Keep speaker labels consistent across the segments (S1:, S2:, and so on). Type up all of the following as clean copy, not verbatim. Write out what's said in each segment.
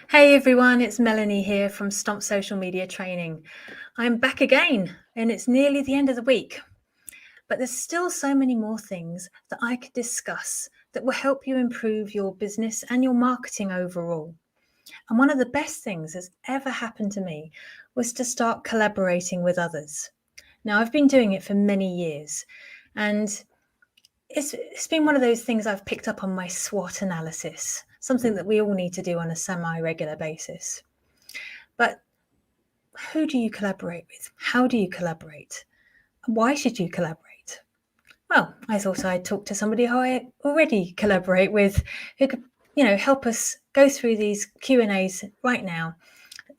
S1: Hey everyone, it's Melanie here from Stomp Social Media Training. I'm back again and it's nearly the end of the week, but there's still so many more things that I could discuss that will help you improve your business and your marketing overall. And one of the best things that's ever happened to me was to start collaborating with others. Now, I've been doing it for many years and it's been one of those things I've picked up on my SWOT analysis, something that we all need to do on a semi-regular basis. But who do you collaborate with? How do you collaborate? Why should you collaborate? Well, I thought I'd talk to somebody who I already collaborate with, who could, help us go through these Q&As right now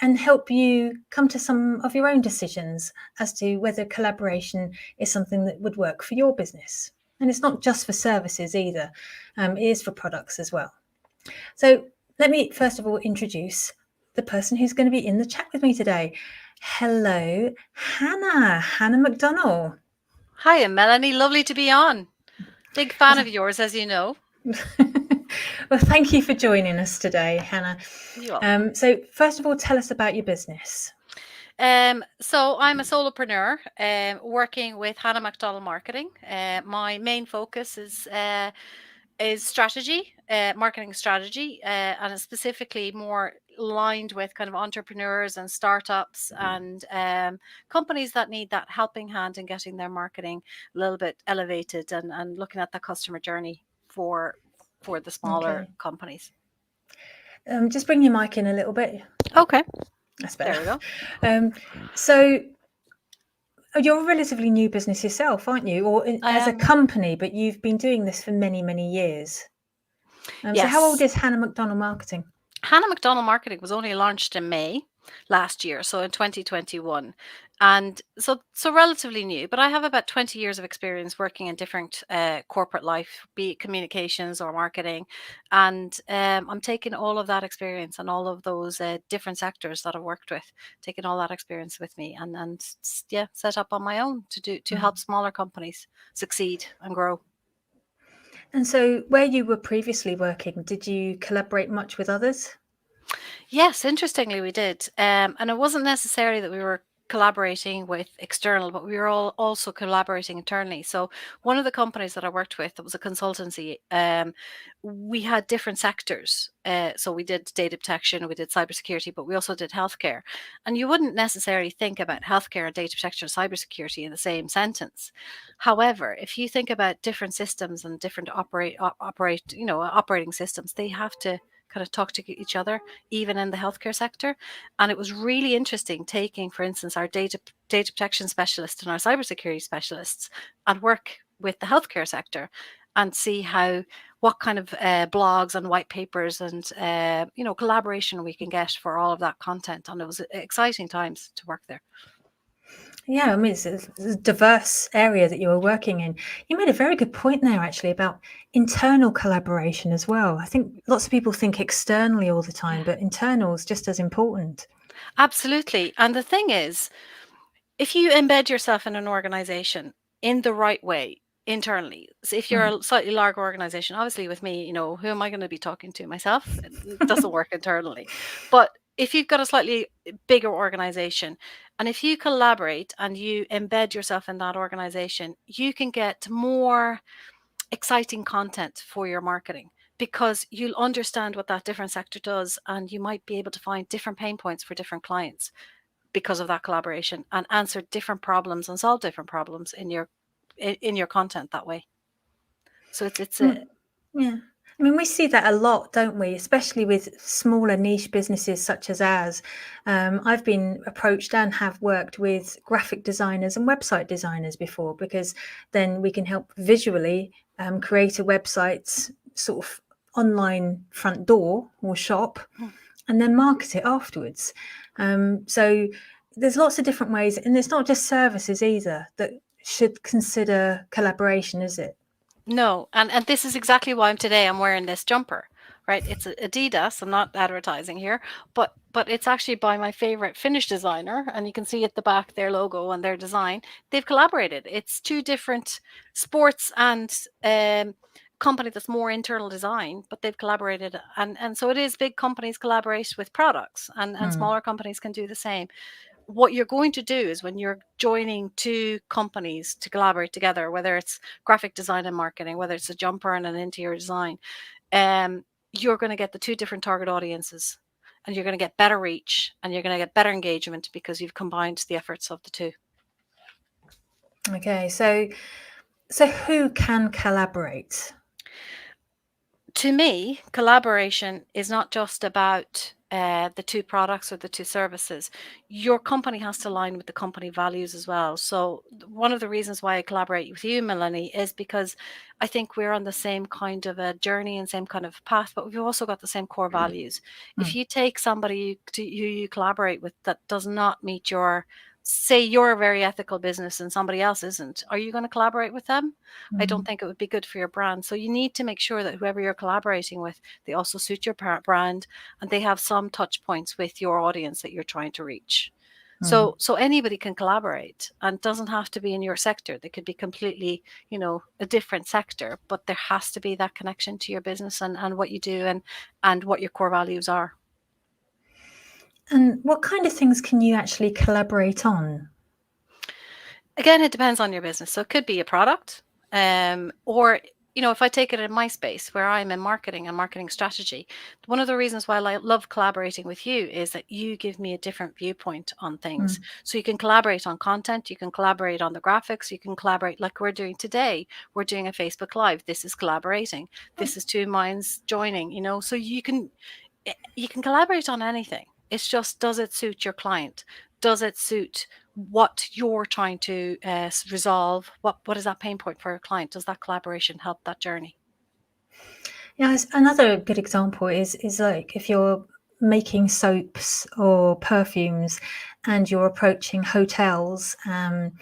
S1: and help you come to some of your own decisions as to whether collaboration is something that would work for your business. And it's not just for services either, it is for products as well. So let me first of all introduce the person who's going to be in the chat with me today. Hello, Hanna McDonnell.
S2: Hi, I'm Melanie. Lovely to be on. Big fan of yours, as you know.
S1: Well, thank you for joining us today, Hanna.
S2: You're welcome.
S1: So first of all, tell us about your business.
S2: So I'm a solopreneur working with Hanna McDonnell Marketing. My main focus is strategy, marketing strategy, and it's specifically more aligned with kind of entrepreneurs and startups and companies that need that helping hand in getting their marketing a little bit elevated and looking at the customer journey for the smaller
S1: Okay.
S2: companies.
S1: Just bring your mic in a little bit.
S2: Okay.
S1: That's
S2: There
S1: better.
S2: we go.
S1: So you're a relatively new business yourself, aren't you? Or
S2: I
S1: as a
S2: am.
S1: company, but you've been doing this for many, many years. So how old
S2: Yes.
S1: is Hanna McDonnell Marketing?
S2: Hanna McDonnell Marketing was only launched in May last year, so in 2021. And so relatively new, but I have about 20 years of experience working in different corporate life, be it communications or marketing. And I'm taking all of that experience and all of those different sectors that I've worked with, taking all that experience with me and set up on my own to help smaller companies succeed and grow.
S1: And so, where you were previously working, did you collaborate much with others?
S2: Yes, interestingly, we did. And it wasn't necessarily that we were collaborating with external, but we were all also collaborating internally. So one of the companies that I worked with, that was a consultancy, we had different sectors. So we did data protection, we did cybersecurity, but we also did healthcare. And you wouldn't necessarily think about healthcare and data protection or cybersecurity in the same sentence. However, if you think about different systems and different operating systems, they have to kind of talk to each other, even in the healthcare sector. And it was really interesting taking, for instance, our data protection specialist and our cybersecurity specialists and work with the healthcare sector and see what kind of blogs and white papers and collaboration we can get for all of that content. And it was exciting times to work there.
S1: Yeah, I mean, it's a diverse area that you were working in. You made a very good point there, actually, about internal collaboration as well. I think lots of people think externally all the time, but internal is just as important.
S2: Absolutely. And the thing is, if you embed yourself in an organization in the right way internally, so if you're
S1: Mm.
S2: a slightly larger organization, obviously with me, who am I going to be talking to? Myself? It doesn't work internally. But if you've got a slightly bigger organization and if you collaborate and you embed yourself in that organization, you can get more exciting content for your marketing because you'll understand what that different sector does and you might be able to find different pain points for different clients because of that collaboration and answer different problems and solve different problems in your content that way. So it's a
S1: Yeah. I mean, we see that a lot, don't we? Especially with smaller niche businesses such as ours. I've been approached and have worked with graphic designers and website designers before because then we can help visually create a website's sort of online front door or shop and then market it afterwards. So there's lots of different ways, and it's not just services either that should consider collaboration, is it?
S2: no, and this is exactly why I'm wearing this jumper, right? It's Adidas. I'm not advertising here, but it's actually by my favorite Finnish designer, and you can see at the back their logo and their design. They've collaborated. It's two different sports and company that's more internal design, but they've collaborated. And so it is big companies collaborate with products, and smaller companies can do the same. What you're going to do is when you're joining two companies to collaborate together, whether it's graphic design and marketing, whether it's a jumper and an interior design, you're going to get the two different target audiences, and you're going to get better reach, and you're going to get better engagement because you've combined the efforts of the two.
S1: Okay, so who can collaborate?
S2: To me, collaboration is not just about the two products or the two services. Your company has to align with the company values as well. So, one of the reasons why I collaborate with you, Melanie, is because I think we're on the same kind of a journey and same kind of path, but we've also got the same core values. If you take somebody who you collaborate with that does not meet your, say you're a very ethical business and somebody else isn't, are you going to collaborate with them? I don't think it would be good for your brand. So you need to make sure that whoever you're collaborating with, they also suit your brand, and they have some touch points with your audience that you're trying to reach. So anybody can collaborate, and doesn't have to be in your sector. They could be completely, a different sector, but there has to be that connection to your business and what you do and what your core values are.
S1: And what kind of things can you actually collaborate on?
S2: Again, it depends on your business. So it could be a product, or if I take it in my space where I'm in marketing and marketing strategy, one of the reasons why I love collaborating with you is that you give me a different viewpoint on things. So you can collaborate on content, you can collaborate on the graphics, you can collaborate like we're doing today. We're doing a Facebook Live. This is collaborating. This is two minds joining, so you can collaborate on anything. It's just, does it suit your client? Does it suit what you're trying to resolve? What is that pain point for your client? Does that collaboration help that journey?
S1: Yeah, another good example is like if you're making soaps or perfumes and you're approaching hotels, and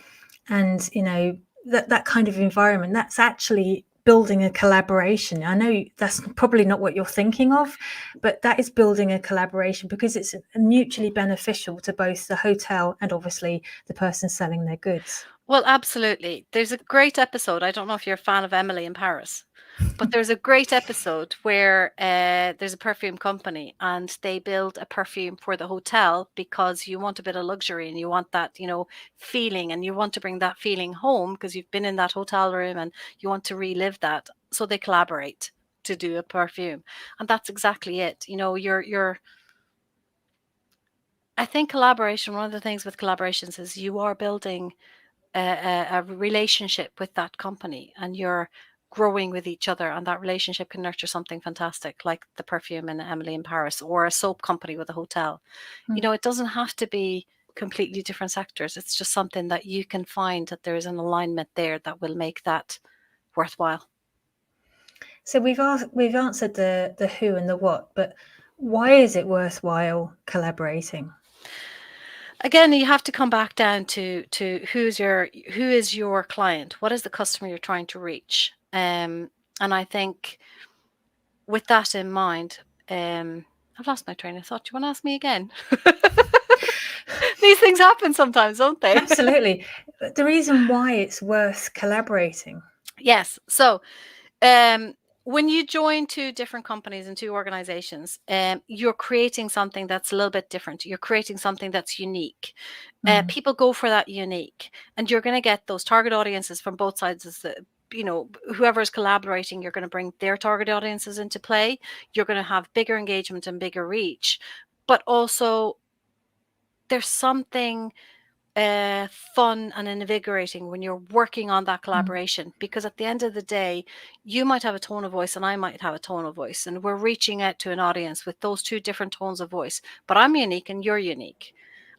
S1: that kind of environment, that's actually building a collaboration. I know that's probably not what you're thinking of, but that is building a collaboration because it's mutually beneficial to both the hotel and obviously the person selling their goods.
S2: Well, absolutely. There's a great episode. I don't know if you're a fan of Emily in Paris, but there's a great episode where there's a perfume company and they build a perfume for the hotel because you want a bit of luxury and you want that, feeling, and you want to bring that feeling home because you've been in that hotel room and you want to relive that. So they collaborate to do a perfume. And that's exactly it. I think collaboration, one of the things with collaborations is you are building a relationship with that company, and you're growing with each other, and that relationship can nurture something fantastic like the perfume in Emily in Paris, or a soap company with a hotel. It doesn't have to be completely different sectors. It's just something that you can find that there is an alignment there that will make that worthwhile.
S1: So we've answered the who and the what, but why is it worthwhile collaborating?
S2: Again, you have to come back down to who is your client? What is the customer you're trying to reach? And I think with that in mind, I've lost my train of thought. Do you want to ask me again? These things happen sometimes, don't they?
S1: Absolutely. The reason why it's worth collaborating.
S2: Yes. So, when you join two different companies and two organizations, you're creating something that's a little bit different. You're creating something that's unique. People go for that unique, and you're going to get those target audiences from both sides. Whoever is collaborating, you're going to bring their target audiences into play. You're going to have bigger engagement and bigger reach, but also there's something fun and invigorating when you're working on that collaboration, because at the end of the day, you might have a tone of voice and I might have a tone of voice, and we're reaching out to an audience with those two different tones of voice, but I'm unique and you're unique.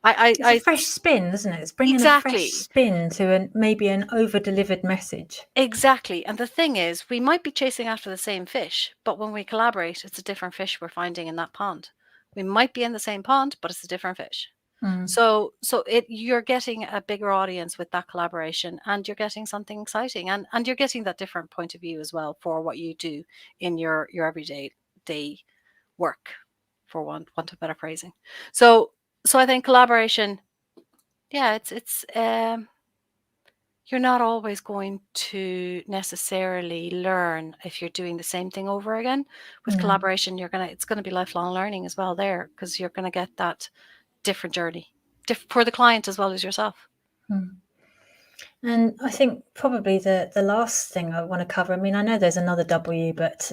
S1: It's a fresh spin, isn't it? It's bringing a fresh
S2: Exactly.
S1: spin to maybe an over-delivered message.
S2: Exactly. And the thing is, we might be chasing after the same fish, but when we collaborate, it's a different fish we're finding in that pond. We might be in the same pond, but it's a different fish. So you're getting a bigger audience with that collaboration, and you're getting something exciting, and you're getting that different point of view as well for what you do in your everyday day work, for want of better phrasing. So I think collaboration, yeah, it's you're not always going to necessarily learn if you're doing the same thing over again. With
S1: No.
S2: collaboration, it's going to be lifelong learning as well there, because you're going to get that different journey for the client as well as yourself.
S1: And I think probably the last thing I want to cover, I mean, I know there's another W, but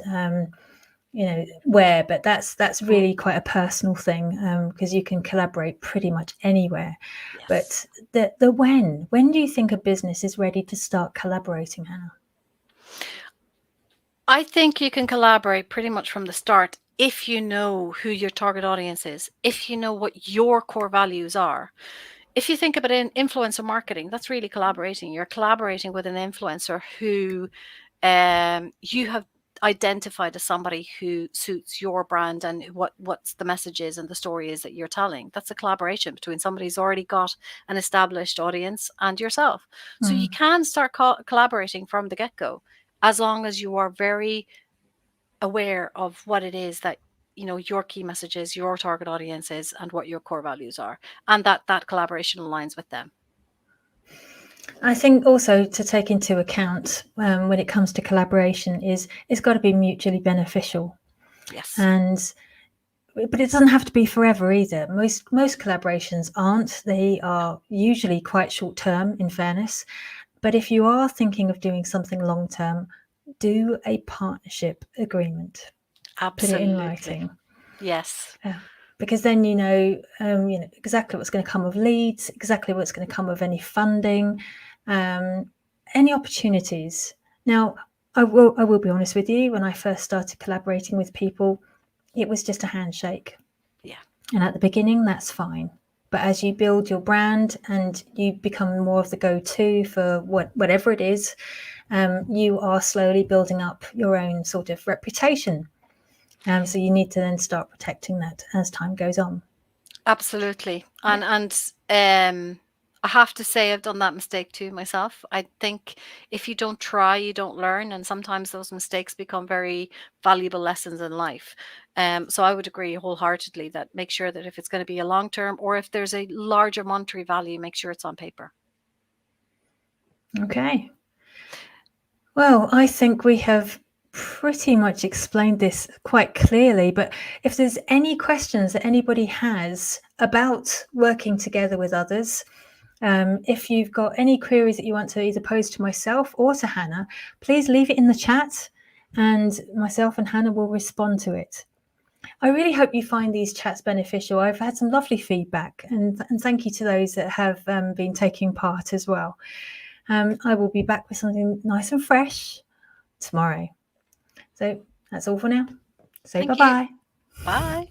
S1: where, but that's really quite a personal thing, because you can collaborate pretty much anywhere.
S2: Yes.
S1: But the when do you think a business is ready to start collaborating, Hannah?
S2: I think you can collaborate pretty much from the start if you know who your target audience is, if you know what your core values are. If you think about influencer marketing, that's really collaborating. You're collaborating with an influencer who you have identified as somebody who suits your brand and what's the message is and the story is that you're telling. That's a collaboration between somebody who's already got an established audience and yourself. So you can start collaborating from the get-go, as long as you are very aware of what it is that your key messages, your target audience is, and what your core values are, and that collaboration aligns with them.
S1: I think also to take into account when it comes to collaboration is it's got to be mutually beneficial.
S2: Yes.
S1: But it doesn't have to be forever either. Most collaborations aren't. They are usually quite short term, in fairness. But if you are thinking of doing something long term, do a partnership agreement.
S2: Absolutely.
S1: Put it in writing.
S2: Yes.
S1: Because then you know exactly what's going to come of leads, exactly what's going to come of any funding, any opportunities. Now, I will be honest with you. When I first started collaborating with people, it was just a handshake.
S2: Yeah.
S1: And at the beginning, that's fine. But as you build your brand and you become more of the go-to for whatever it is, you are slowly building up your own sort of reputation. So you need to then start protecting that as time goes on.
S2: Absolutely. And I have to say I've done that mistake too myself. I think if you don't try, you don't learn, and sometimes those mistakes become very valuable lessons in life. So I would agree wholeheartedly that make sure that if it's going to be a long term, or if there's a larger monetary value, make sure it's on paper.
S1: Okay. Well, I think we have pretty much explained this quite clearly, but if there's any questions that anybody has about working together with others, if you've got any queries that you want to either pose to myself or to Hannah, please leave it in the chat and myself and Hannah will respond to it. I really hope you find these chats beneficial. I've had some lovely feedback, and thank you to those that have been taking part as well. I will be back with something nice and fresh tomorrow. So that's all for now. Say bye-bye.
S2: Bye.